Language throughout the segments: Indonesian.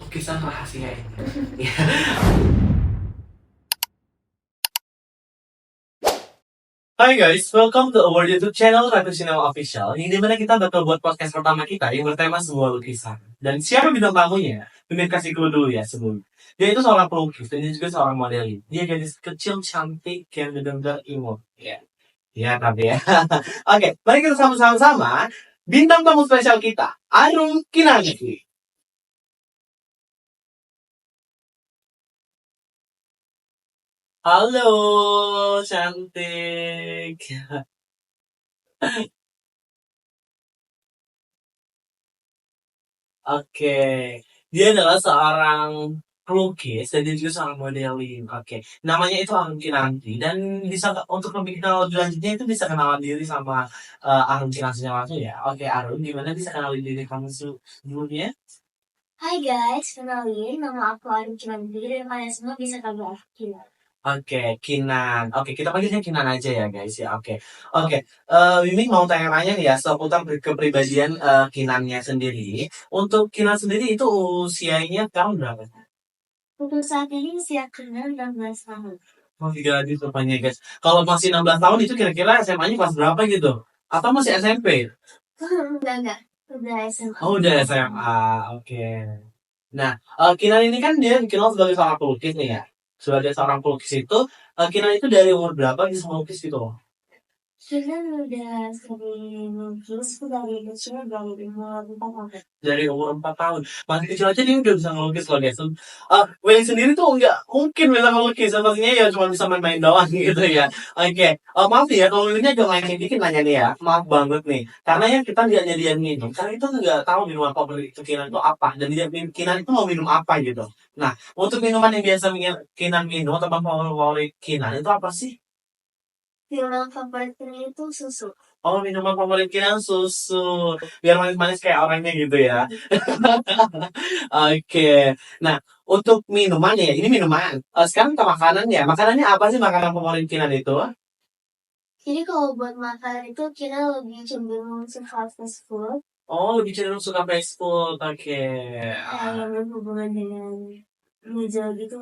lukisan rahasia ini. Hai guys, welcome to our YouTube channel Revolutionary Official, yang dimana kita bakal buat podcast pertama kita yang bertema sebuah lukisan. Dan siapa bintang tamunya? Mimin kasih clue dulu ya sebelum. Dia itu seorang pelukis dan dia juga seorang modeling. Dia gadis kecil cantik yang benar-benar imut. Ya, ya tapi ya. Oke, mari kita sama-sama bintang tamu spesial kita, Arum Kinanti. Halo, cantik. Oke, dia adalah seorang pelukis dan dia juga seorang modeling. Oke, namanya itu Arum Kinanti dan bisa untuk lebih kenal lebih lanjutnya itu bisa kenalan diri sama Arum Kinantinya langsung ya. Oke, Arum, gimana bisa kenalin diri kamu sebelumnya? Hai guys, kenalin nama aku Arum Kinanti dan kalian semua bisa panggil aku Kinan. Oke, Kinan. Oke, kita panggilnya Kinan aja ya guys ya. Oke, oke. Mimi mau tanya-tanya nih ya seputar kepribadian Kinannya sendiri. Untuk Kinan sendiri itu usianya sekarang berapa? Untuk saat ini usia Kinan 16 tahun. Oh, gadis rupanya guys. Kalau masih 16 tahun itu kira-kira SMA-nya kelas berapa gitu? Atau masih SMP? Enggak, udah SMA. Oh, udah SMA. Oke. Nah, Kinan ini kan dia dikenal sebagai seorang pelukis nih ya. Sebagai seorang pelukis itu, Kinan itu dari umur berapa bisa melukis gitu loh? Kinan udah sering melukis dari kecil dari umur 4 tahun. Dari umur 4 tahun. Masih kecil aja dia udah bisa ngelukis loh guys. Willy sendiri tuh nggak mungkin bisa ngelukis. Pastinya ya cuma bisa main-main doang gitu ya. Oke. Maaf nih ya kalau Willy agak main dikit nanya nih ya. Maaf banget nih. Karena ya kita nggak nyediain minum. Karena itu nggak tahu minuman favorit Kinan itu apa. Dan dia Kinan itu mau minum apa gitu. Nah, untuk minuman yang biasa Kinan minum atau favorit Kinan itu apa sih? Minuman favorit Kinan itu susu. Oh, minuman favorit Kinan susu. Biar manis-manis kayak orangnya gitu ya. Oke. Nah, untuk minuman ya, ini minuman. Sekarang ke makanan ya. Makanannya apa sih makanan favorit Kinan itu? Jadi kalau buat makan itu Kinan lebih cenderung suka fast food. Oh, lebih cenderung suka fast food. Oke. Yang berhubungan dengan meja gitu.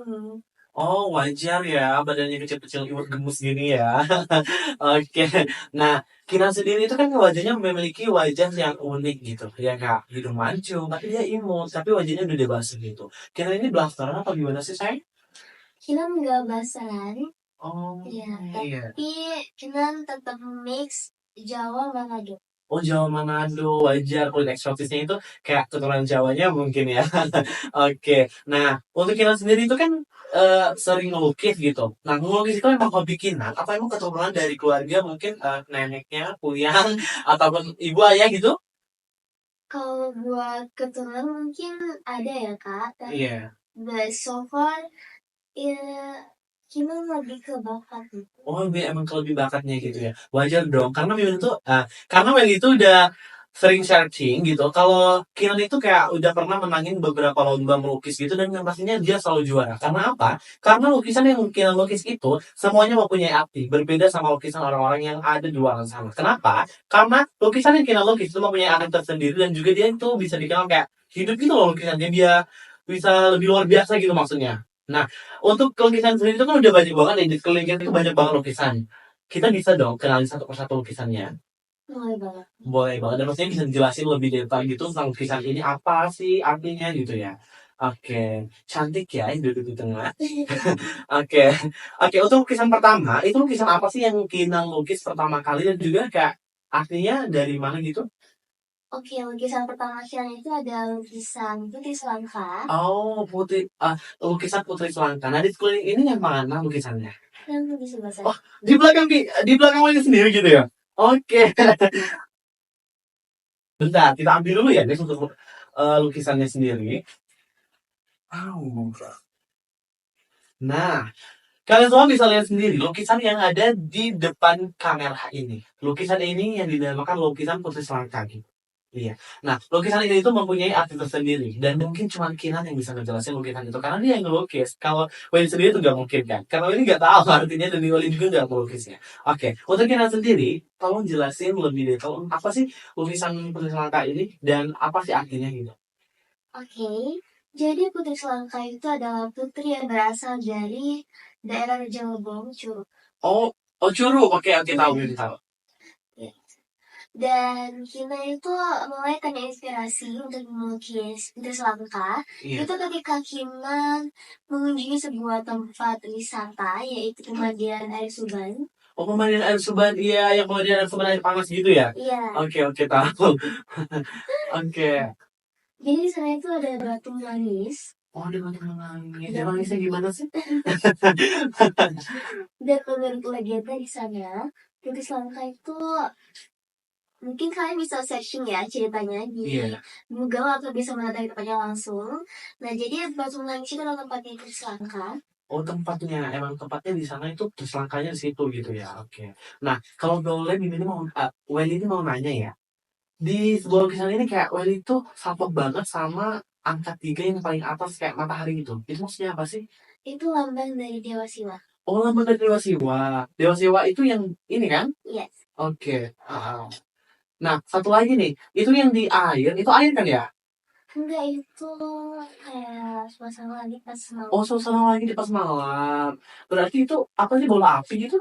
Oh, wajar ya. Badannya kecil-kecil, imut gemus gini ya. Oke. Nah, Kinan sendiri itu kan wajahnya memiliki wajah yang unik gitu. Ya, Kak. Hidung mancung, tapi dia imut. Tapi wajahnya udah dewasa gitu. Kinan ini blasteran atau gimana sih, sayang? Kinan nggak basaran. Oh, Iya, iya. tapi Kinan tetap mix Jawa Manado. Oh, Jawa Manado, wajar kulit eksotisnya itu kayak keturunan Jawanya mungkin ya. Oke. Nah, untuk Kinan sendiri itu kan sering ngelukis gitu. Nah, ngelukis itu emang hobi Kinan atau emang keturunan dari keluarga mungkin neneknya, kuyang, ataupun ibu ayah gitu? Kalau buat keturunan mungkin ada ya Kak, tapi Iya. so far ya Kinan lebih ke bakat gitu. Oh, dia emang lebih bakatnya gitu ya. Wajar dong, karena Mimin tuh, karena Mel itu udah sering searching gitu. Kalau Kinan itu kayak udah pernah menangin beberapa lomba melukis gitu dan yang pastinya dia selalu juara. Karena apa? Karena lukisan yang Kinan lukis itu semuanya mempunyai arti, berbeda sama lukisan orang-orang yang ada di luar sana. Kenapa? Karena lukisan yang Kinan lukis itu mempunyai arti tersendiri dan juga dia itu bisa dikenal kayak hidup gitu loh lukisannya. Dia bisa lebih luar biasa gitu maksudnya. Nah, untuk lukisan sendiri itu kan udah banyak banget nih, di sekeliling kita itu banyak banget lukisan. Kita bisa dong kenalin satu persatu lukisannya. Boleh banget. Boleh banget, dan maksudnya bisa dijelasin lebih detail gitu tentang lukisan ini apa sih artinya gitu ya. Oke, cantik ya yang duduk di tengah. Oke, oke untuk lukisan pertama, itu lukisan apa sih yang Kinang lukis pertama kali dan juga kayak artinya dari mana gitu? Oke, lukisan pertama Kinan itu ada lukisan Putri Selangka. Oh, lukisan Putri Selangka. Nah, di sekeliling ini yang mana lukisannya? Yang di sebelah Oh, sana. di belakang ini sendiri gitu ya? Oke. Bentar, kita ambil dulu ya nih untuk lukisannya sendiri. Au. Nah, kalian semua bisa lihat sendiri lukisan yang ada di depan kamera ini. Lukisan ini yang dinamakan lukisan Putri Selangka gitu. Iya. Nah, lukisan ini itu mempunyai arti tersendiri dan mungkin cuma Kinan yang bisa ngejelasin lukisan itu karena dia yang ngelukis. Kalau Wayne sendiri itu nggak mungkin kan? Karena ini nggak tahu artinya dan Wayne juga nggak melukisnya. Oke, untuk Kinan sendiri, tolong jelasin lebih detail apa sih lukisan Putri Selangka ini dan apa sih artinya gitu? Oke, Jadi Putri Selangka itu adalah putri yang berasal dari daerah Jawa Bong, Curug. Oh, oh Curug. Oke, oke, tahu, Iya. gue tahu. Iya. Dan Kina itu mulai tanya inspirasi untuk melukis Putri Selangka Iya. itu ketika Kina mengunjungi sebuah tempat wisata yaitu pemandian air Suban. Oh, pemandian air Suban, iya, yang pemandian air Suban air panas gitu ya? Iya. Oke, oke, tahu. Oke. Jadi di sana itu ada batu manis Oh, dia nangis. Dia dan nangisnya gimana sih? dan menurut legenda di sana Putri Selangka itu mungkin kalian bisa searching ya ceritanya di Iya. Google atau bisa mendatangi tempatnya langsung. Nah, jadi Batu Nangis itu adalah tempatnya Putri Selangka. Oh, tempatnya. Emang tempatnya di sana itu selangkanya di situ gitu ya. Oke. Nah, kalau boleh Mimin ini mau, Welly ini mau nanya ya. Di sebuah lukisan ini kayak Welly itu salpok banget sama angka 3 yang paling atas kayak matahari gitu. Itu maksudnya apa sih? Itu lambang dari Dewa Siwa. Oh, lambang dari Dewa Siwa. Dewa Siwa itu yang ini kan? Yes. Oke. Nah, satu lagi nih. Itu yang di air. Itu air kan ya? Enggak, itu kayak suasana lagi pas malam. Oh, suasana lagi di pas malam. Berarti itu apa sih, bola api gitu?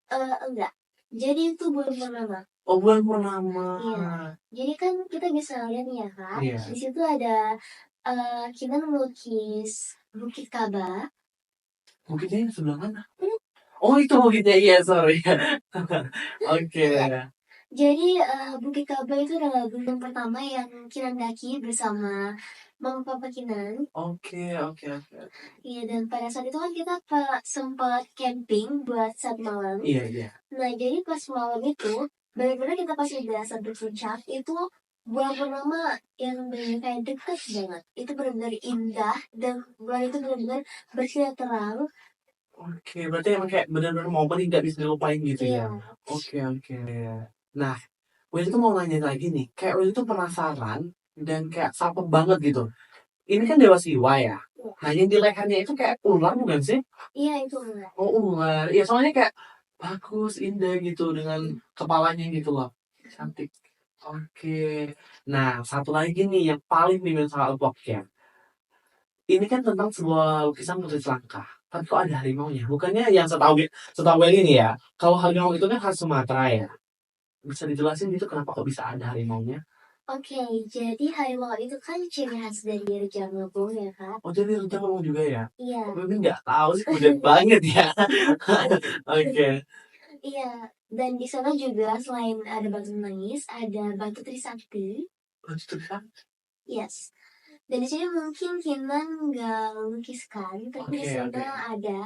Enggak. Jadi itu bulan purnama. Oh, bulan purnama. Iya. Jadi kan kita bisa lihat nih ya kak. Iya. Di situ ada kita melukis Bukit Kaba. Bukitnya yang sebelah mana? Oh, itu bukitnya. Iya, sorry. Oke. Jadi Bukit Kaba itu adalah gunung pertama yang Kinan daki bersama Mama Papa Kinan. Oke, oke, oke. Iya, dan pada saat itu kan kita sempat camping buat saat malam. Iya, iya. Nah, jadi pas malam itu, benar-benar kita pas udah sampai puncak, itu bulan purnama yang benar kayak deket banget. Itu benar-benar indah, dan bulan itu benar-benar bersinar terang. Oke, berarti emang kayak benar-benar momen yang nggak bisa dilupain gitu ya. Iya. Oke, oke. Nah, Will itu mau nanya lagi nih. Kayak Will itu penasaran dan kayak sapek banget gitu. Ini kan Dewa Siwa ya. Nah, yang di lehernya itu kayak ular bukan sih? Iya, itu enggak. Oh, ular. Ya, soalnya kayak bagus, indah gitu dengan kepalanya gitu loh. Cantik. Oke. Nah, satu lagi nih yang paling mimin soal Pokemon. Ini kan tentang sebuah lukisan Putri Selangkah. Tapi kok ada harimaunya? Bukannya yang setahu gue ini ya. Kalau harimau itu kan khas Sumatera ya. Bisa dijelasin gitu kenapa kok bisa ada harimaunya? Oke, jadi harimau itu kan ciri khas dari Rejang Lebong ya, Kak? Oh, jadi rencana ngomong juga ya? Iya. Oh, mimin nggak tahu sih, kemudian banget ya. Oke. Iya, dan di sana juga selain ada Batu Nangis, ada Batu Trisakti. Lanjut tulisan. Yes. Dan di sini mungkin Kinan nggak melukiskan, tapi di Oke, sana oke. ada.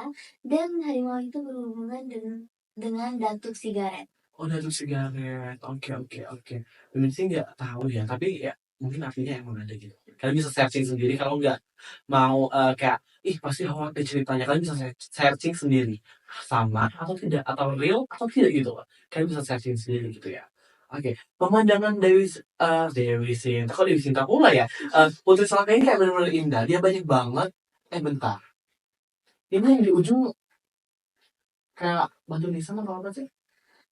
Dan harimau itu berhubungan dengan Datuk Sigaret. Oh, dari sigaret. Oke, oke, oke. Mimin sih nggak tahu ya, tapi ya mungkin artinya emang ada gitu. Kalian bisa searching sendiri kalau nggak mau kayak, ih pasti khawatir ceritanya. Kalian bisa searching sendiri. Sama atau tidak, atau real atau tidak gitu loh. Kalian bisa searching sendiri gitu ya. Oke, pemandangan Dewi Sinta, kok Dewi Sinta pula ya? Putri Selangkah ini kayak bener-bener indah. Dia banyak banget. Bentar. Ini yang di ujung kayak batu nisan atau apa sih?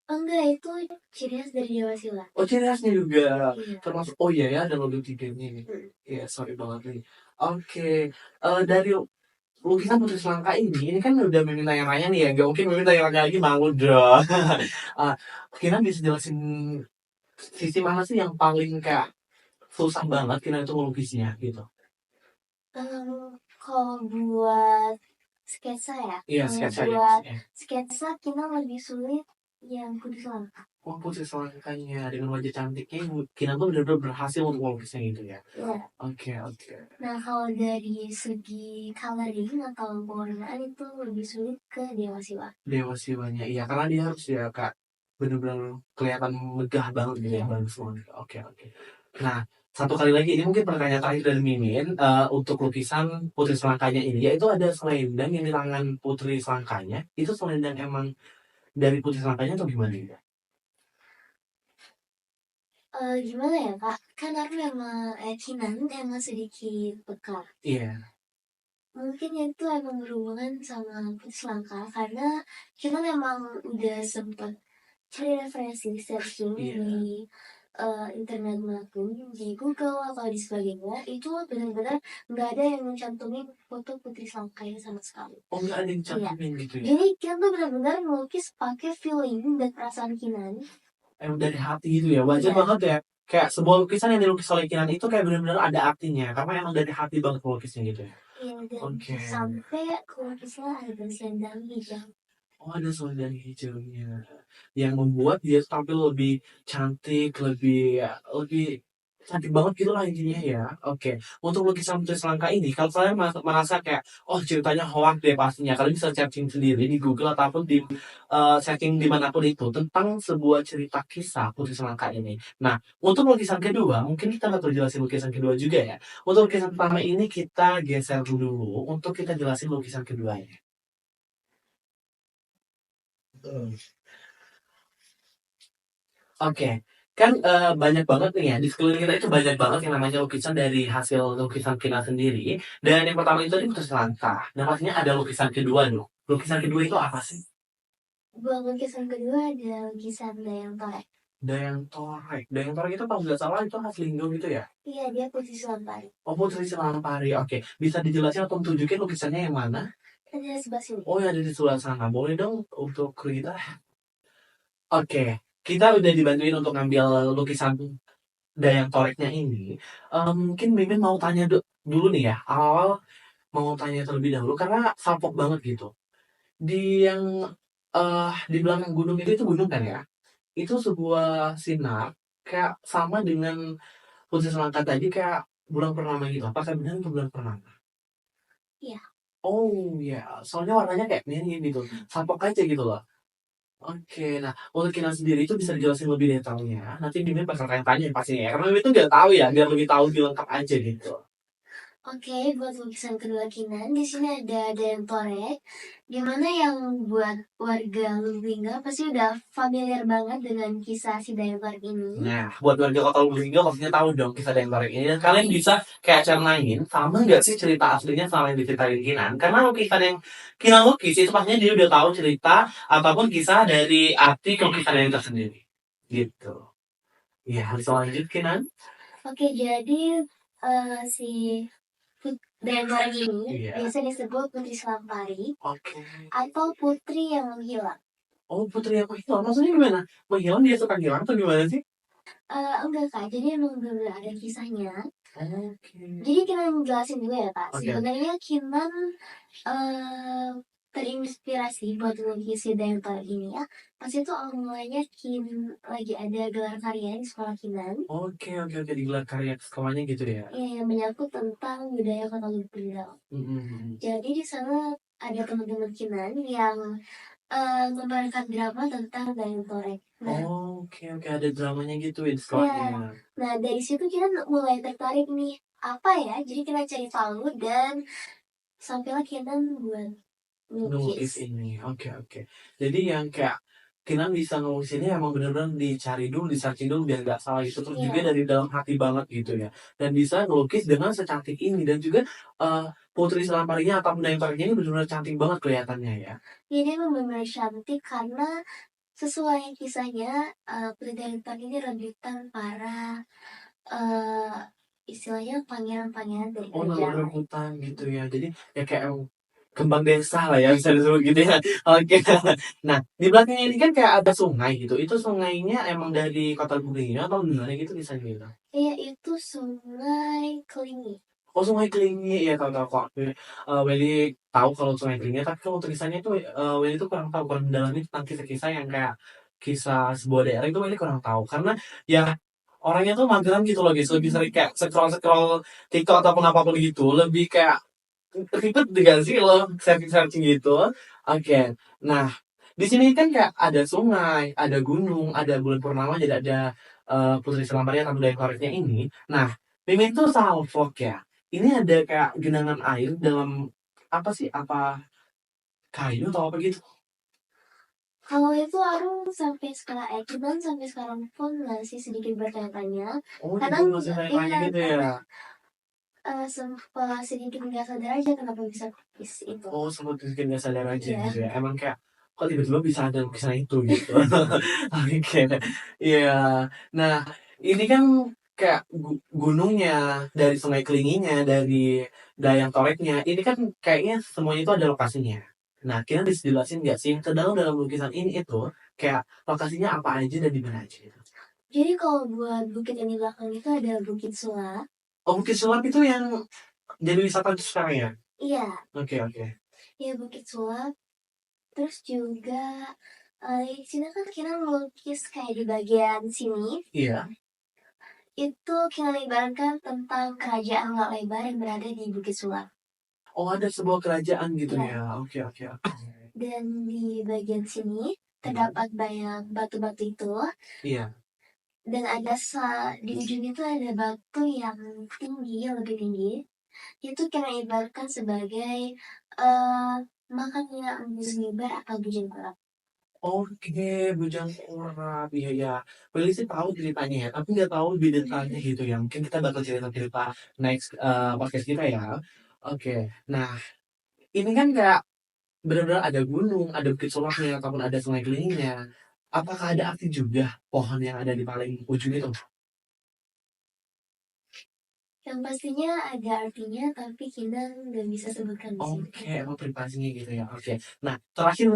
Enggak, itu ciri khas dari Jawa Sila. Oh, ciri khasnya juga Iya. termasuk. Oh iya ya, ada logo tiganya ini. Iya, sorry banget nih. Oke, dari lukisan Putri Selangkah ini kan udah Mimin tanya-tanya nih ya. Gak mungkin Mimin tanya-tanya lagi, mau dong. uh, Kira bisa jelasin sisi mana sih yang paling kayak susah banget Kira itu melukisnya gitu? Kalau buat sketsa ya, Iya, kalau sketsa ya. buat sketsa kita lebih sulit yang Putri Selangkah. Oh, Putri Selangkahnya dengan wajah cantiknya, Kina tuh benar-benar berhasil untuk melukisnya gitu ya. Iya. Oke, oke. Nah, kalau dari segi coloring atau pewarnaan itu lebih sulit ke Dewa Siwa. Dewa Siwanya, iya karena dia harus ya kak bener-bener kelihatan megah banget gitu ya, Iya. bagus banget. Oke, oke. Nah, satu kali lagi ini mungkin pertanyaan terakhir dari Mimin, untuk lukisan Putri Selangkanya ini, yaitu ada selendang yang di tangan Putri Selangkanya. Itu selendang emang dari Putri Selangkanya atau gimana ya? Gimana ya Kak? Kan aku emang Kinan emang sedikit peka. Iya, Mungkin itu emang berhubungan sama Putri Selangkah karena kita memang udah sempet cari referensi searching iya. di internet manapun di Google atau di sebagainya itu benar-benar nggak ada yang mencantumin foto Putri Sangkaya sama sekali. Oh, nggak ada yang Iya. cantumin gitu ya? Jadi kita tuh benar-benar melukis pakai feeling dan perasaan Kinan. Emang dari hati gitu ya, wajar Iya. banget ya. Kayak sebuah lukisan yang dilukis oleh Kinan itu kayak benar-benar ada artinya, karena emang dari hati banget melukisnya gitu ya. Iya, dan Oke. sampai lukisnya ada tulisan dalam hijau. Oh, ada selendang hijaunya yang membuat dia tampil lebih cantik, lebih cantik banget gitu lah intinya ya. Oke, untuk lukisan Putri Selangka ini, kalau saya merasa kayak, oh ceritanya hoax deh pastinya. Kalian bisa searching sendiri di Google ataupun di setting dimanapun itu tentang sebuah cerita kisah Putri Selangka ini. Nah, untuk lukisan kedua, mungkin kita nggak perlu jelasin lukisan kedua juga ya. Untuk lukisan pertama ini kita geser dulu untuk kita jelasin lukisan keduanya. Oke, kan banyak banget nih ya, di sekeliling kita itu banyak banget yang namanya lukisan dari hasil lukisan kita sendiri. Dan yang pertama itu tadi putus langkah. Dan pastinya ada lukisan kedua dong. Lukisan kedua itu apa sih? Buat lukisan kedua ada lukisan Dayang Torek. Dayang Torek. Dayang Torek itu kalau nggak salah itu khas Linggo gitu ya? Iya, dia Putri Selampari. Oh, Putri Selampari. Oke, bisa dijelasin atau tunjukin lukisannya yang mana? Ada sebelah sini. Oh, yang ada di sebelah sana. Boleh dong untuk kita? Oke, kita udah dibantuin untuk ngambil lukisan Dayang Toreknya ini. Mungkin Mimin mau tanya dulu nih ya, awal mau tanya terlebih dahulu karena salpok banget gitu. Di yang di belakang gunung itu gunung kan ya? Itu sebuah sinar kayak sama dengan Putri Selangkah tadi kayak bulan purnama gitu. Apakah benar itu bulan purnama? Iya. Oh ya, soalnya warnanya kayak mirip gitu. Salpok aja gitu loh. Oke, nah untuk Kinan sendiri itu bisa dijelasin lebih detailnya. Nanti Mimin bakal tanya-tanya pastinya ya, karena Mimin tuh nggak tahu ya, biar lebih tahu lebih lengkap aja gitu. Oke, buat lukisan kedua Kinan, di sini ada Dayang Torek, dimana yang buat warga Lubinga pasti udah familiar banget dengan kisah si Dayang Torek ini. Nah, buat warga Kota Lubulingga pastinya tahu dong kisah Dayang Torek ini. Dan kalian bisa kayak cernain, sama nggak sih cerita aslinya sama yang diceritain Kinan? Karena lukisan yang Kinan lukis itu pastinya dia udah tahu cerita ataupun kisah dari arti lukisan yang tersendiri. Gitu. Ya, harus lanjut Kinan. Oke, jadi si Dayang Torek ini Iya. biasa disebut Putri Selampari Oke. atau Putri yang menghilang. Oh, putri yang menghilang. Maksudnya gimana? Menghilang dia suka hilang atau gimana sih? Enggak Kak, jadi emang bener ada kisahnya. Oke. Jadi kita jelasin dulu ya Kak. Oke. Sebenarnya Kinan terinspirasi buat melukis si Dayang Torek ini ya. Pas itu awal mulanya lagi ada gelar karya di sekolah Kinan. Oke, digelar karya sekolahnya gitu ya. Iya, yang menyangkut tentang budaya Kota Lubulingga. Jadi di sana ada teman-teman Kinan yang membawakan drama tentang Dayang Torek. Nah, Oke, ada dramanya gitu ya di sekolahnya. nah dari situ kita mulai tertarik nih, apa ya? Jadi kita cari tahu dan sampailah kita buat Ngelukis melukis. ini. Oke. Jadi yang kayak Kinan bisa ngelukis ini emang bener-bener dicari dulu, di-searching dulu biar nggak salah gitu. Terus juga Iya. dari dalam hati banget gitu ya. Dan bisa ngelukis dengan secantik ini. Dan juga Putri Selamparinya atau Dayang Toreknya ini bener-bener cantik banget kelihatannya ya. Ini memang benar cantik karena sesuai kisahnya Putri Dayang Torek ini rebutan para eh istilahnya pangeran-pangeran dari Oh, kerajaan. rebutan gitu ya. Jadi ya kayak kembang desa lah ya bisa disebut gitu ya. Oke. Nah, di belakangnya ini kan kayak ada sungai gitu. Itu sungainya emang dari Kota Lubulingga atau gimana gitu bisa gitu? Iya, itu Sungai Kelingi. Oh, Sungai Kelingi ya tahu kok. Willy tahu kalau Sungai Kelingi, tapi kalau tulisannya itu Willy itu kurang tahu kurang mendalami tentang kisah-kisah yang kayak kisah sebuah daerah itu Willy kurang tahu karena ya orangnya tuh mageran gitu loh guys, lebih sering kayak scroll TikTok ataupun apapun gitu, lebih kayak ribet dengan sih lo searching gitu. Oke. Nah, di sini kan kayak ada sungai, ada gunung, ada bulan purnama, jadi ada Putri Selamparnya atau Dayang Toreknya ini. Nah, Mimin tuh salvok ya. Ini ada kayak genangan air dalam apa sih? Apa kayu atau apa gitu? Kalau itu aku sampai sekarang, cuman sampai sekarang pun masih sedikit bertanya-tanya. Oh, Kadang itu masih tanya gitu ya. sempat sedikit nggak sadar aja kenapa bisa lukis itu. Oh, sempat bikin nggak sadar aja Iya. gitu ya. Emang kayak kok tiba-tiba bisa ada lukisan itu gitu. Oke. Iya. Nah, Ini kan kayak gunungnya, dari sungai Kelinginya, dari Dayang Toreknya, ini kan kayaknya semuanya itu ada lokasinya. Nah, kita bisa jelasin nggak sih, terdalam dalam lukisan ini itu, kayak lokasinya apa aja dan di mana aja gitu? Jadi kalau buat bukit yang di belakang itu ada Bukit Sulap. Oh, Bukit Sulap itu yang jadi wisata sekarang ya? Iya, Oke, oke. ya Bukit Sulap. Terus juga di sini kan kita melukis kayak di bagian sini. Iya. Itu kita ibaratkan tentang kerajaan Nggak Lebar yang berada di Bukit Sulap. Oh, ada sebuah kerajaan gitu Iya. ya. Oke, oke, oke. Dan di bagian sini terdapat banyak batu-batu itu. Iya. Dan ada di ujung itu ada batu yang tinggi, yang lebih tinggi. Itu kita ibaratkan sebagai eh makanya Embus Ngibar atau Bujang Gelap. Oke, Bujang Urap. Iya, iya. Willy sih tahu ceritanya ya, tapi nggak tahu lebih detailnya gitu ya. Mungkin kita bakal cerita-cerita next podcast kita ya. Oke. Nah, ini kan kayak benar-benar ada gunung, ada bukit sulaknya, ataupun ada sungai kelilingnya. Apakah ada arti juga pohon yang ada di paling ujung itu? Yang pastinya ada artinya, tapi kita nggak bisa sebutkan di sini. Oke, emang privasinya gitu ya. Oke. Nah, terakhir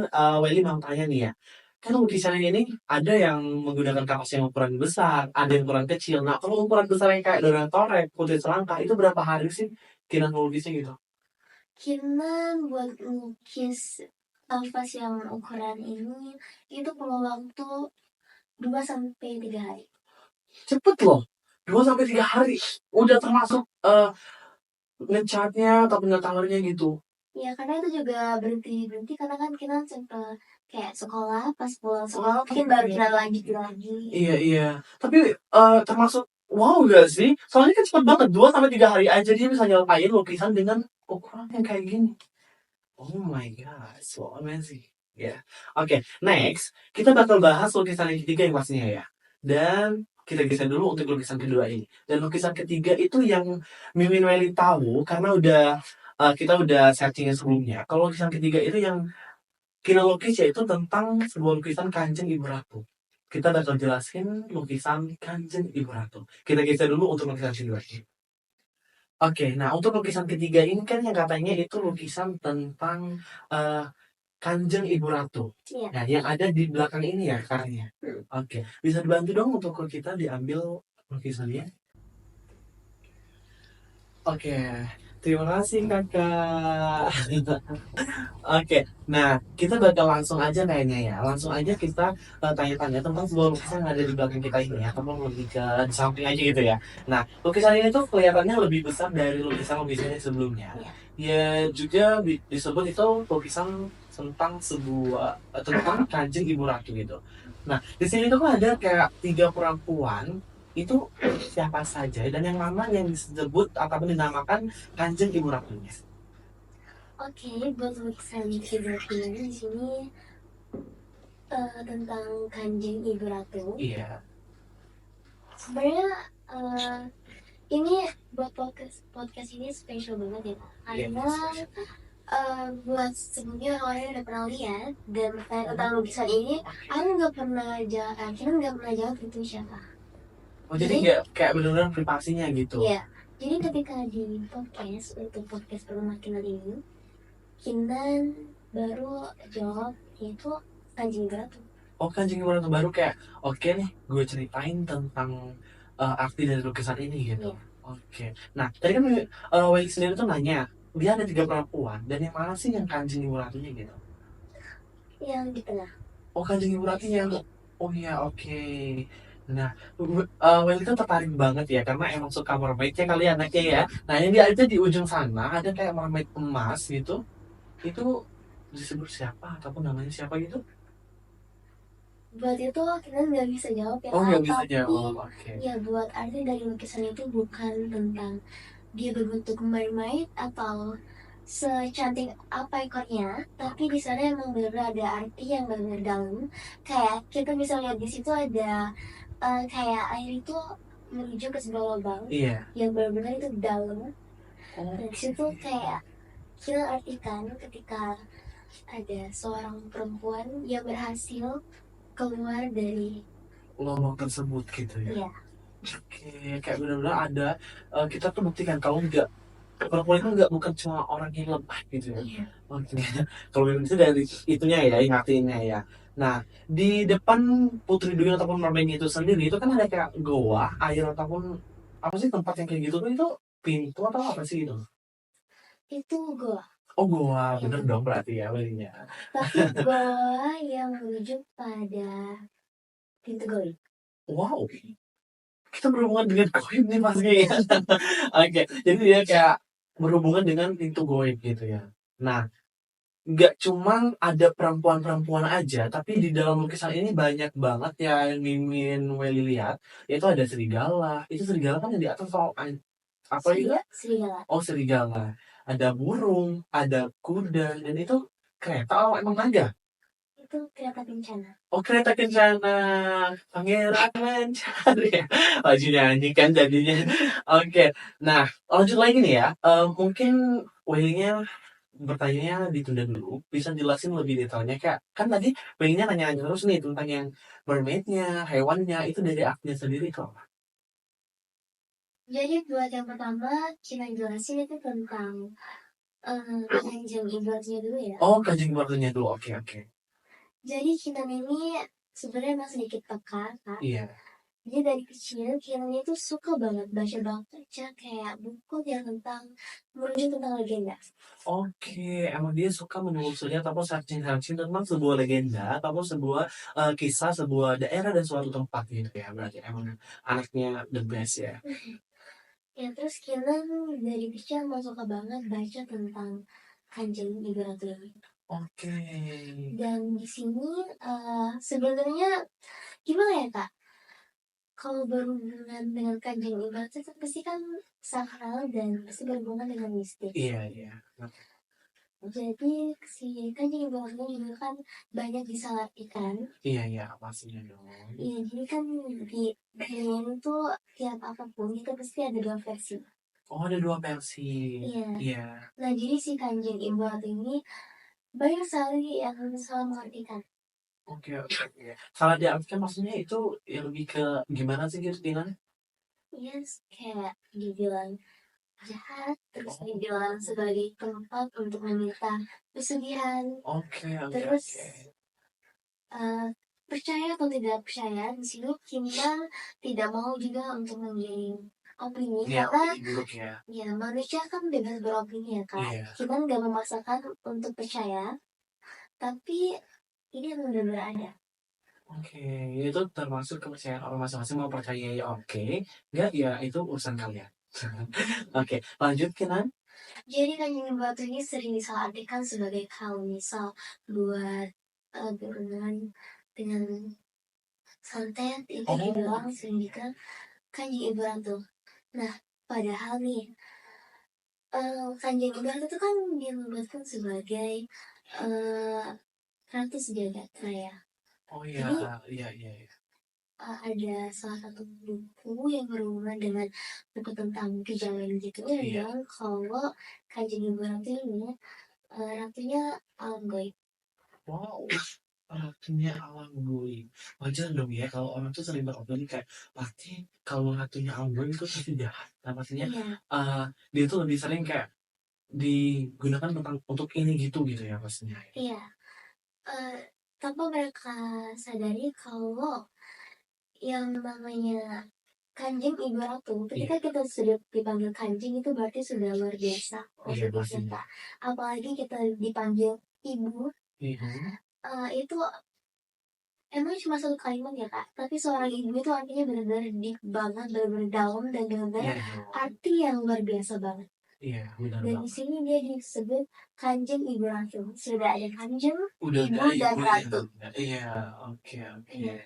Willy mau tanya nih ya. Kan lukisan ini ada yang menggunakan kapas yang ukuran besar, ada yang ukuran kecil. Nah, kalau ukuran besar yang kayak Dora Torek, Putri Selangkah, itu berapa hari sih Kinan melukisnya gitu? Kita buat lukis kanvas yang ukuran ini itu perlu waktu 2 sampai 3 hari. Cepet loh. 2 sampai 3 hari. Udah termasuk ngecatnya atau penyetangannya gitu. Ya karena itu juga berhenti karena kan kita sempat kayak sekolah, pas pulang sekolah mungkin baru kita lanjut lagi. Iya, iya. Tapi termasuk wow gak sih? Soalnya kan cepet banget. 2 sampai 3 hari aja dia bisa nyelepain lukisan dengan ukuran yang kayak gini. Oh my god, so amazing. Ya, oke. Next, kita bakal bahas lukisan yang ketiga yang pastinya ya. Dan kita geser dulu untuk lukisan kedua ini. Dan lukisan ketiga itu yang Mimin Welly tahu karena kita udah searchingnya sebelumnya. Kalau lukisan ketiga itu yang Kina lukis yaitu tentang sebuah lukisan Kanjeng Ibu Ratu. Kita bakal jelasin lukisan Kanjeng Ibu Ratu. Kita geser dulu untuk lukisan kedua ini. Oke, nah untuk lukisan ketiga ini kan yang katanya itu lukisan tentang eh, Kanjeng Ibu Ratu. Iya. Nah, yang ada di belakang ini ya karya. Oke, bisa dibantu dong untuk kita diambil lukisannya? Oke, terima kasih kakak. Oke, nah kita bakal langsung aja kayaknya ya. Langsung aja kita tanya-tanya tentang sebuah lukisan yang ada di belakang kita ini ya. Atau lebih ke di samping aja gitu ya. Nah, lukisan ini tuh kelihatannya lebih besar dari lukisan-lukisan yang sebelumnya. Ya juga disebut itu lukisan tentang tentang Kanjeng Ibu Ratu gitu. Nah, di sini tuh kan ada kayak 3 perempuan itu siapa saja dan yang mana yang disebut ataupun dinamakan Kanjeng Ibu Ratunya. Oke, buat lukisan kiblatnya di sini tentang Kanjeng Ibu Ratu. Iya. Sebenarnya ini buat podcast ini spesial banget ya, karena buat sebelumnya orang udah pernah lihat dan tentang lukisan ini, aku nggak pernah jawab, kita nggak pernah jawab itu siapa. Oh, jadi nggak kayak benar-benar privasinya gitu. Iya. Jadi ketika di podcast untuk podcast permakinan ini, Kinan baru jawab yaitu Kanjeng Ratu. Oh, Kanjeng Ibu Ratu baru kayak oke nih, gue ceritain tentang arti dari lukisan ini gitu. Iya. Oke. Nah, tadi kan Wei sendiri tuh nanya, dia ada 3 perempuan dan yang mana sih yang Kanjeng Ibu Ratunya gitu? Yang di tengah. Oh, Kanjeng Ibu Ratunya. Oh iya, oke. Nah, Well itu tertarik banget ya karena emang suka mermaidnya kali ya anaknya ya. Nah, yang dia itu di ujung sana ada kayak mermaid emas gitu. Itu disebut siapa ataupun namanya siapa gitu? Buat itu kita nggak bisa jawab ya. Oh, nggak bisa Tapi jawab. Oke. ya buat arti dari lukisan itu bukan tentang dia berbentuk mermaid atau secantik apa ekornya, tapi di sana emang benar ada arti yang benar dalam. Kayak kita bisa lihat di situ ada kayak air itu menuju ke sebuah lubang Iya. yang benar-benar itu dalam. Oh, Dan di situ kayak kita artikan ketika ada seorang perempuan yang berhasil keluar dari lubang tersebut gitu ya. ya. Oke, kayak benar-benar ada, kita tuh buktikan kalau enggak, perempuan itu enggak bukan cuma orang yang lemah gitu ya. Iya. Oke, kalau memang itu dari itunya ya, yang ngertiinnya ya. Nah, di depan Putri Duyung ataupun mermaid itu sendiri, itu kan ada kayak goa, air ataupun apa sih tempat yang kayak gitu tuh itu pintu atau apa sih itu? Itu goa. Oh goa, Ya, bener dong berarti ya belinya. tapi goa yang merujuk pada pintu goib. Wow, kita berhubungan dengan goib nih pasti ya. Oke, jadi dia kayak berhubungan dengan pintu goib gitu ya. Nah, nggak cuman ada perempuan-perempuan aja, tapi di dalam lukisan ini banyak banget yang Mimin Welly lihat, yaitu ada serigala. Itu serigala kan yang di atas soal apa itu? Serigala. Oh serigala. Ada burung, ada kuda, dan itu kereta oh emang naga. Itu kereta kencana. Oh kereta kencana, pangeran mencari. Lagi nyanyi kan jadinya. Oke, nah lanjut lagi nih ya. Mungkin Welly-nya bertanya ditunda dulu, bisa jelasin lebih detailnya kak. Kan tadi pengennya nanya-nanya terus nih tentang yang mermaidnya, hewannya, itu dari aknya sendiri kok. Jadi buat yang pertama kita jelasin itu tentang kanjeng ibaratnya dulu ya. Oh, kajian keluarganya dulu, oke oke. Jadi Kinan ini sebenarnya emang sedikit peka, Kak. Iya. Dia dari kecil Kinan itu suka banget baca kayak buku yang tentang merujuk tentang legenda. Oke, emang dia suka menelusuri ataupun searching-searching tentang sebuah legenda ataupun sebuah kisah sebuah daerah dan suatu tempat gitu ya. Berarti emang anaknya the best ya. Ya terus Kinan dari kecil emang suka banget baca tentang kanjeng ibarat ini. Oke. Dan di sini sebenarnya gimana ya Kak? Kalau berhubungan dengan kanjeng ibarat itu pasti kan sakral dan pasti berhubungan dengan mistis. Iya, iya. Jadi si kanjeng ibaratnya juga kan banyak disalahartikan. Iya, iya, pastinya dong. Iya, jadi kan di dunia itu tiap apapun itu pasti ada dua versi. Oh, ada dua versi. Iya. Iya. Nah, jadi si kanjeng ibarat ini banyak sekali yang salah mengartikan. Oke, oke. Salah diartikan maksudnya itu ya lebih ke gimana sih gitu Tina? Iya, kayak dibilang jahat, terus Oh, dibilang sebagai tempat untuk meminta pesugihan, oke, oke, terus oke. eh, percaya atau tidak percaya di sini kita tidak mau juga untuk mengiring opini Ini ya karena opini buruk ya. ya manusia kan bebas beropini ya kak. Iya. Kita nggak memaksakan untuk percaya, tapi ini yang benar-benar ada. Oke, itu termasuk kepercayaan orang masing-masing mau percaya ya oke, enggak ya itu urusan kalian. Oke, lanjut Kinan. Jadi kanjeng batu ini sering disalahartikan sebagai kalau misal buat berhubungan dengan santet itu Oh, dibilang sering kan kanjeng ibu ratu. Nah, padahal nih kanjeng ibu ratu itu kan dinobatkan sebagai eh ratu sejagat raya. oh iya, Jadi iya, iya, iya. ada salah satu buku yang berhubungan dengan buku tentang kejawen gitu yang Iya. bilang kalau kanjeng ibu ratu ini ratunya alam gaib. Wow, ratunya alam goib. Wajar dong ya kalau orang tuh sering beropini kayak pasti kalau ratunya alam goib itu pasti jahat. Nah, maksudnya Iya, eh dia tuh lebih sering kayak digunakan tentang untuk ini gitu ya pastinya. iya. Eh, tanpa mereka sadari kalau yang namanya kanjeng ibu ratu, Iya, ketika kita sudah dipanggil kanjeng itu berarti sudah luar biasa iya positifnya pastinya. kak. Apalagi kita dipanggil ibu, Mhm. itu emang cuma satu kalimat ya kak. Tapi seorang ibu itu artinya benar-benar deep banget, benar-benar dalam dan benar-benar Iya dong. arti yang luar biasa banget. Iya, benar Dan di banget. sini dia disebut kanjeng ibu ratu. Sudah ada kanjeng, Udah ibu ada dan ibunya. ratu. Iya, oke, oke. Iya.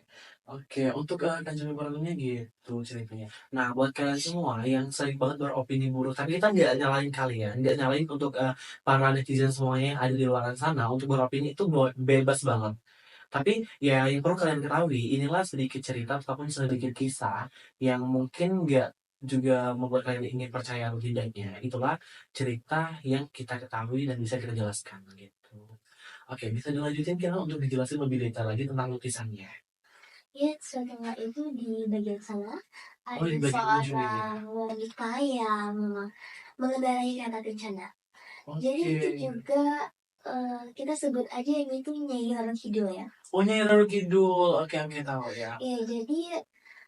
Oke, untuk Kanjeng Ibuannya gitu ceritanya. Nah, buat kalian semua yang sering banget beropini buruk, tapi kita nggak nyalain kalian, nggak nyalain untuk para netizen semuanya yang ada di luar sana untuk beropini itu bebas banget. Tapi ya yang perlu kalian ketahui, inilah sedikit cerita ataupun sedikit kisah yang mungkin nggak juga membuat kalian ingin percaya atau tidaknya. Itulah cerita yang kita ketahui dan bisa kita jelaskan gitu. Oke, bisa dilanjutin kira untuk dijelasin lebih detail lagi tentang lukisannya. Ya, setelah itu di bagian sana Oh, ada di bagian ujungnya. seorang wanita yang mengendarai kereta kencana. Jadi Oke. itu juga kita sebut aja yang itu Nyai Roro Kidul ya. Oh, Nyai Roro Kidul. Oke, oke, tahu ya. Ya, jadi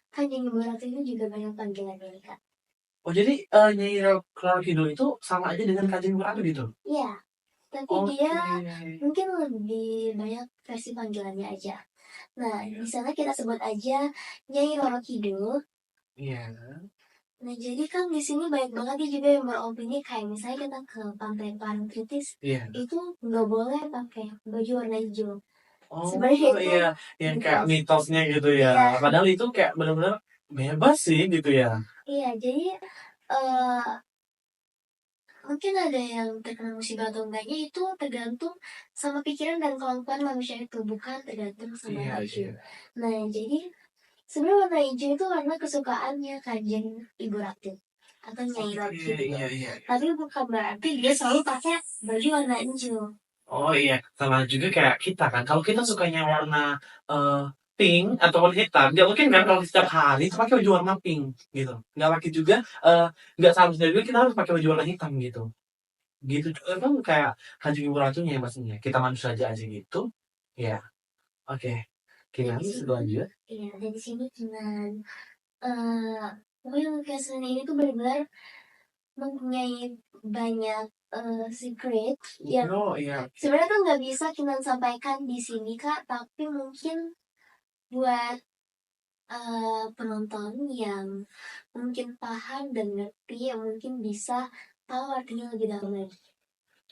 Kanjeng Ibu Ratu itu juga banyak panggilannya Kak. Oh, jadi Nyai Roro Kidul itu sama aja dengan Kanjeng Ratu gitu? Iya, tapi dia Oke. mungkin lebih banyak versi panggilannya aja. Nah, di sana kita sebut aja Nyai Roro Kidul. Iya. Nah, jadi kan di sini banyak banget nih juga yang beropini kayak misalnya kita ke Pantai Parangtritis Iya. itu nggak boleh pakai baju warna hijau. Sebenarnya Oh, itu iya. Yang kayak mitos. mitosnya gitu ya. Iya, Padahal itu kayak benar-benar bebas sih gitu ya. iya. Jadi eh mungkin ada yang terkena musibah atau enggaknya itu tergantung sama pikiran dan kemampuan manusia itu, bukan tergantung sama Iya, baju. iya. Nah, jadi sebenarnya warna hijau itu warna kesukaannya Kanjeng Ibu Ratu atau Nyai Roro Oke, Kidul. iya, iya. Tapi bukan berarti dia selalu pakai baju warna hijau. Oh iya, sama juga kayak kita kan. Kalau kita sukanya warna eh, pink ataupun hitam, dia mungkin kan kalau setiap hari itu pakai baju warna pink gitu. Nggak pakai juga, eh, nggak seharusnya juga kita harus pakai baju warna hitam gitu. Gitu juga kan kayak Kanjeng Ibu Ratunya ya pastinya. Kita manusia aja gitu. Ya, oke. Dan Kinan di sini, selanjut. iya, dan di sini cuman pokoknya lukisan ini tuh benar-benar mempunyai banyak secret yang Oh iya, sebenarnya tuh nggak bisa kita sampaikan di sini Kak, tapi mungkin buat penonton yang mungkin paham dan ngerti yang mungkin bisa tahu artinya lebih dalam lagi.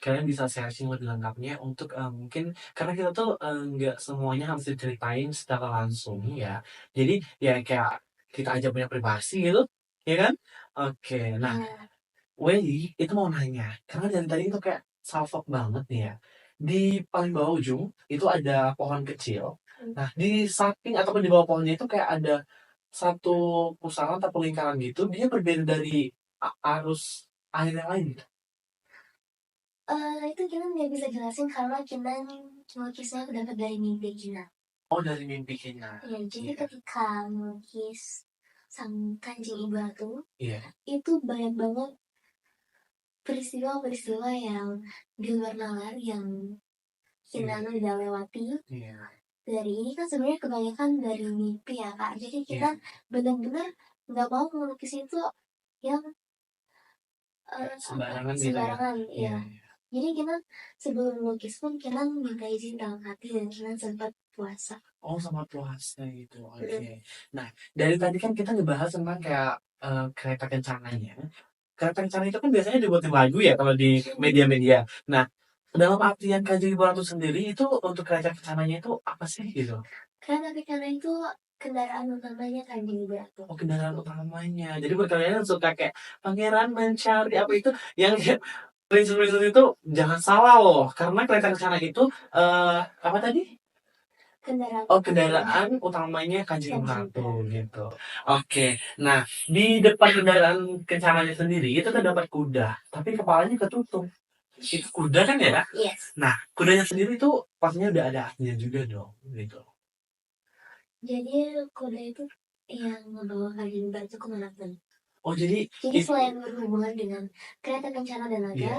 kalian bisa searching lebih lengkapnya untuk mungkin karena kita tuh nggak semuanya harus diceritain secara langsung ya. Jadi ya kayak kita aja punya privasi gitu, ya kan? Oke, nah Ya, Welly itu mau nanya, karena dari tadi itu kayak salfok banget nih ya. Di paling bawah ujung itu ada pohon kecil. Nah, di samping ataupun di bawah pohonnya itu kayak ada satu pusaran atau lingkaran gitu. Dia berbeda dari arus air yang lain gitu. itu kita nggak bisa jelasin karena kita melukisnya dapat dari mimpi kita. Oh, dari mimpi Kenya. Ya, jadi Iya, ketika melukis sang Kanjeng Ibu Ratu, iya, itu banyak banget peristiwa-peristiwa yang di luar nalar yang iya, kita udah lewati. iya, Dari ini kan sebenarnya kebanyakan dari mimpi ya Kak. Jadi kita iya. benar-benar nggak mau melukis itu yang Kayak apa sembarangan gitu ya. sembarangan Iya, ya. iya. Jadi kita sebelum melukis pun kita minta izin dalam hati dan kita sempat puasa. Oh, sama puasa gitu. Oke. Mm. Nah, dari tadi kan kita ngebahas tentang kayak kereta kencananya. Kereta kencana itu kan biasanya dibuatin lagu ya kalau di media-media. Nah, dalam artian Kanjeng Ibu Ratu sendiri itu untuk kereta kencananya itu apa sih gitu? Karena karena itu kendaraan utamanya Kanjeng Ibu Ratu. Oh, kendaraan utamanya. Jadi buat kalian yang suka kayak pangeran mencari apa itu yang prinsip-prinsip itu jangan salah loh. Karena kereta kencana itu apa tadi? Kendaraan Oh, utamanya kendaraan utamanya Kanjeng Ibu Kanjeng Ibu Ratu Ratu. gitu. Oke. Nah, di depan kendaraan kencananya sendiri itu terdapat kuda, tapi kepalanya ketutup. Itu kuda kan ya? Yes. Nah, kudanya sendiri tuh pastinya udah ada artinya juga dong, gitu. Jadi kuda itu yang membawa Kanjeng Ibu Ratu kemanapun. Oh, jadi Jadi itu selain berhubungan dengan kereta kencana dan naga, ya.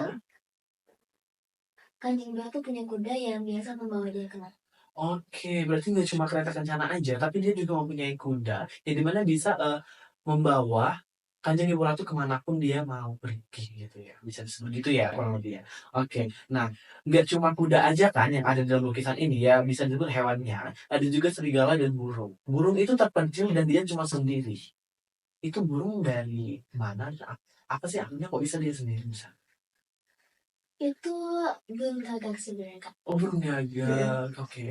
Kanjeng Ibu Ratu punya kuda yang biasa membawa dia kemana. Oke, berarti nggak cuma kereta kencana aja, tapi dia juga mempunyai kuda, yang dimana bisa membawa Kanjeng Ibu Ratu kemanapun dia mau pergi gitu ya. Bisa disebut gitu ya kurang lebih ya. Oke, nah nggak cuma kuda aja kan yang ada dalam lukisan ini ya, bisa disebut hewannya. Ada juga serigala dan burung. Burung itu terpencil dan dia cuma sendiri. Itu burung dari mana? Apa sih artinya kok bisa dia sendiri bisa? Itu belum gagal sebenarnya Kak. Oh, burung Mm. gagak. Oke.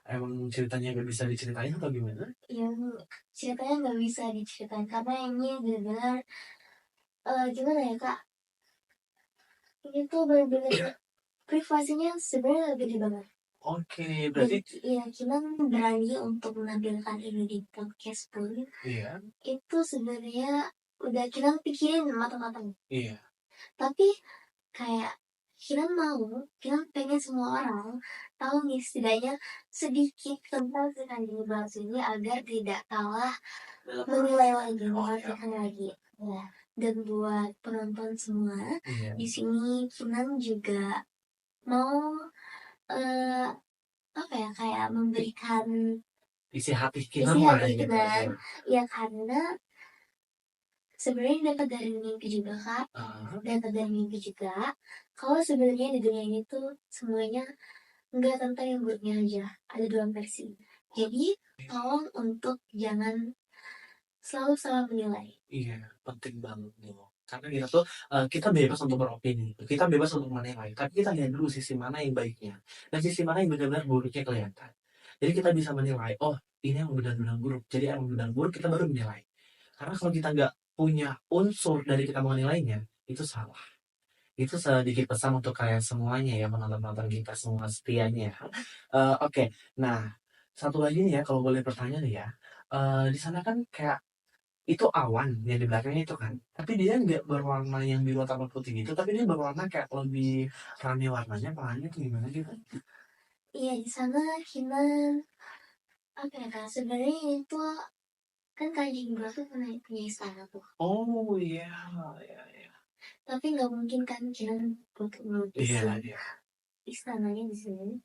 Emang ceritanya gak bisa diceritain atau gimana? Yang ceritanya nggak bisa diceritain karena ini benar-benar gimana ya Kak? Ini tuh benar-benar privasinya sebenarnya gede banget. Oke, Dan berarti ya kita berani untuk menampilkan ini di podcast pun iya, itu sebenarnya udah kita pikirin matang-matang. iya. Tapi kayak kita pengen semua orang tahu nih setidaknya sedikit tentang si Kanjeng Batu ini agar tidak kalah menilai lagi, mengartikan lagi. Ya. Dan buat penonton semua, Iya. di sini Kinan juga mau apa ya, kayak memberikan Isi hati isi Kinan lah hati gitu. Kinan. Ya karena sebenarnya dapat dari mimpi juga Kak. Dapat dari mimpi juga. Kalau sebenarnya di dunia ini tuh semuanya nggak tentang yang buruknya aja. Ada dua versi. Jadi tolong untuk jangan selalu salah menilai. Iya, penting banget nih loh. Karena kita tuh kita bebas untuk beropini, kita bebas untuk menilai, tapi kita lihat dulu sisi mana yang baiknya dan sisi mana yang benar-benar buruknya kelihatan. Jadi kita bisa menilai, oh ini yang benar-benar buruk, jadi yang benar buruk kita baru menilai. Karena kalau kita nggak punya unsur dari kita menilainya, itu salah. Itu sedikit pesan untuk kalian semuanya ya, penonton-penonton kita semua setianya. Oke, nah satu lagi nih ya, kalau boleh bertanya nih ya, di sana kan kayak itu awan yang di belakangnya itu kan, tapi dia nggak berwarna yang biru atau putih gitu, tapi dia berwarna kayak lebih rame warnanya, warnanya tuh gimana gitu? Iya di sana Kinan apa ya Kak? Sebenarnya itu kan Kanjeng Batu punya istana tuh. Oh iya, iya, iya. Tapi nggak mungkin kan Kinan untuk Iya, melukisin iya. istananya di sini.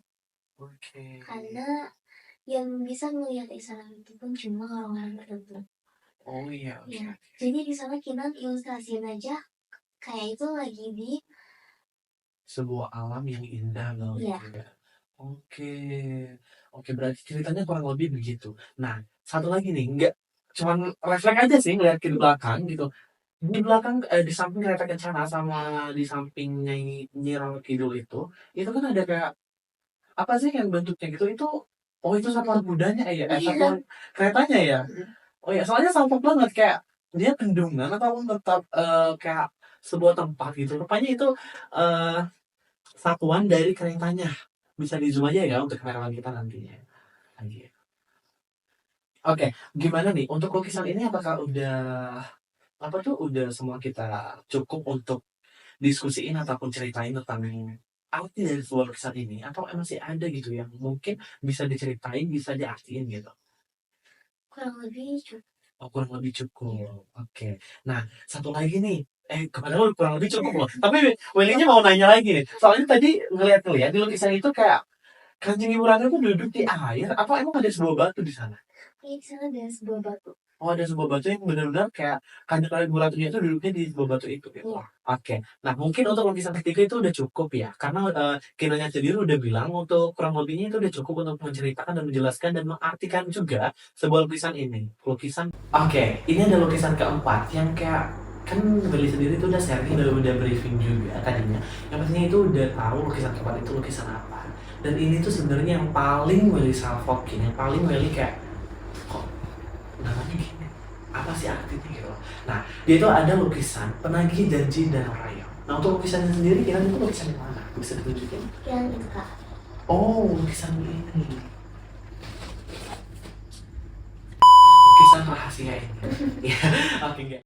Oke. Karena yang bisa melihat istana itu pun cuma orang-orang tertentu. Oh iya, oke. Ya, jadi di sana Kinan ilustrasiin aja kayak itu lagi di Sebuah alam yang indah loh Iya. gitu ya. Oke. Oke, berarti ceritanya kurang lebih begitu. Nah, satu lagi nih, nggak cuman refleks aja sih ngeliat ke belakang gitu. Di belakang, di samping kereta kencana sama di sampingnya Nyi Roro Kidul itu kan ada kayak apa sih yang bentuknya gitu, oh itu satuan kudanya ya? Satuan keretanya ya? Oh ya, soalnya sampok banget kayak dia bendungan ataupun tetap kayak sebuah tempat gitu. Rupanya itu eh, satuan dari keretanya. Bisa di zoom aja ya untuk kamerawan kita nantinya. Anjir. Oke, gimana nih untuk lukisan ini apakah udah apa tuh udah semua kita cukup untuk diskusiin ataupun ceritain tentang arti dari sebuah lukisan ini atau masih ada gitu yang mungkin bisa diceritain, bisa diartiin gitu? kurang lebih Oh, kurang lebih cukup. Oke. Nah, satu lagi nih. Kepada lu kurang lebih cukup loh. Tapi Willy-nya mau nanya lagi nih. Soalnya tadi ngeliat-ngeliat di lukisan itu kayak Kanjeng Ibu Ratu tuh duduk di air. Apa emang ada sebuah batu di sana? di sana ada sebuah batu. Oh, ada sebuah batu yang benar-benar kayak Kanjeng Ibu Ratunya itu duduknya di sebuah batu itu gitu. Iya. Oke. Nah, mungkin untuk lukisan ketiga itu udah cukup ya. Karena Kinanya sendiri udah bilang untuk kurang lebihnya itu udah cukup untuk menceritakan dan menjelaskan dan mengartikan juga sebuah lukisan ini. Oke, ini ada lukisan keempat yang kayak kan Beli sendiri tuh udah sharing, udah briefing juga tadinya. Yang pastinya itu udah tahu lukisan keempat itu lukisan apa. Dan ini tuh sebenarnya yang paling Willy salvokin, yang paling Willy kayak kok namanya gini, apa sih artinya gitu loh. Nah, dia itu ada lukisan penagih janji dan rayap. Nah, untuk lukisannya sendiri, kira itu lukisan yang mana? Bisa ditunjukin? Yang itu Kak. Oh, lukisan